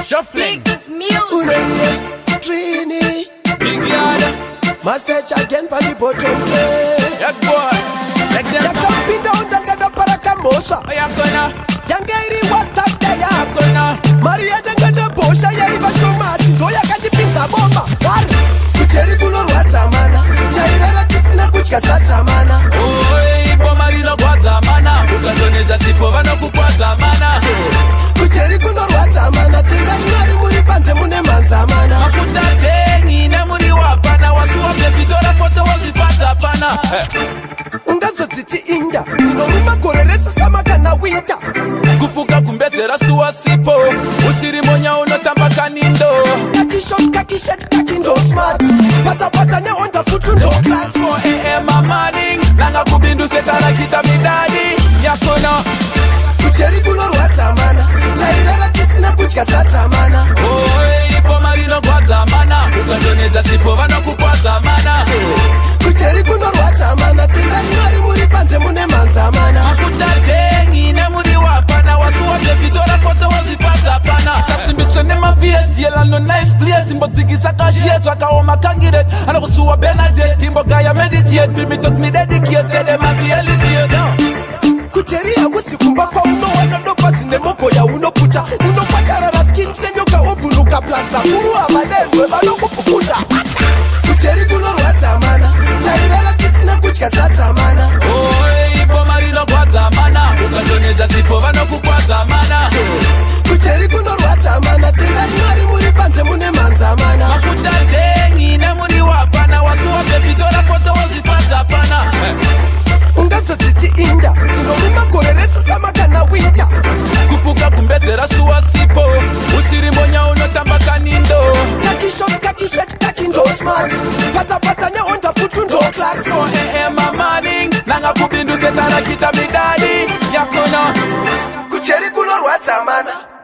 Shuffling. Biggest music. Ure, Trini, Big yard. Master again for the bottom play. Yeah, boy. Like them. Yakampi down dangada parakamosha. Oh, yeah, gonna. Yangairi was tap there. Gonna. Maria dangada bosha ya iba shomasi. Doya kati pizza bomba. War. Kucheri kuno rwata mana. Jairara tisina kuchka sata mana. Oh, ipo marino kwa zamana. Ukazoneza sipo vano kukwa zamana. Kucheri kuno rwata mana. Tenga ingari muri panze mune manza mana. Mafuta dengi na muri wapana. Wasuwa bebitora foto wazifata pana. Ungazotiti inda. Zinoruma koreresa samaka na winter. Kufuka kumbezera suwa sipo. Usiri monya unotamba kanindo. Kaki shot, kaki ndo smart. Pata ne onda futu ndo class. 4 AM morning. Nanga kubindu setara kita midadi. Yakona. Kucheri kuno rwata mana. Jairara tisina kuchka sata mana. Oh, ipo marino kwa zamana. Ukazoneza sipo vano kukwa zamana. Kucheri kuno rwata mana. Tenga ingari muri panze mune manza mana. Mafuta dengi na muri wapana. Wasuwa bebitora foto wazifata pana. Sasimbisho ne mafies yela no nice place. Imbo zigisa kashie chaka o makangirete. Ana kusuwa Benedict. Imbo gaya meditate. Feel me touch me dedicate. Say them have elevate. Kucheri agusi kumbako uno wanodopa zine moko ya unoputa. Unopasharara skin senyoka ovunuka plasma. Kuru amadendwe bano kupukuta. Kucheri kuno rwata mana. Jairara tisina kuchka sata mana. Oh, ipo marino kwa zamana. Ukazoneza sipo vano kukwa zamana. Kucheri kuno rwata mana. Tenga ingari muri panze mune manza mana. Mafuta dengi na muri wapana. Wasuwa bebitora foto wazifata pana. Ungazotiti inda. Zinoruma koreresa samaka na winter. Kufuka kumbezera suwa sipo. Usiri monya unotamba kanindo. Kaki shot, kaki ndo smart. Pata ne onda futu ndo class. 4 AM morning. Nanga kubindu setara kita midadi. Yakona. Kucheri kuno rwata mana.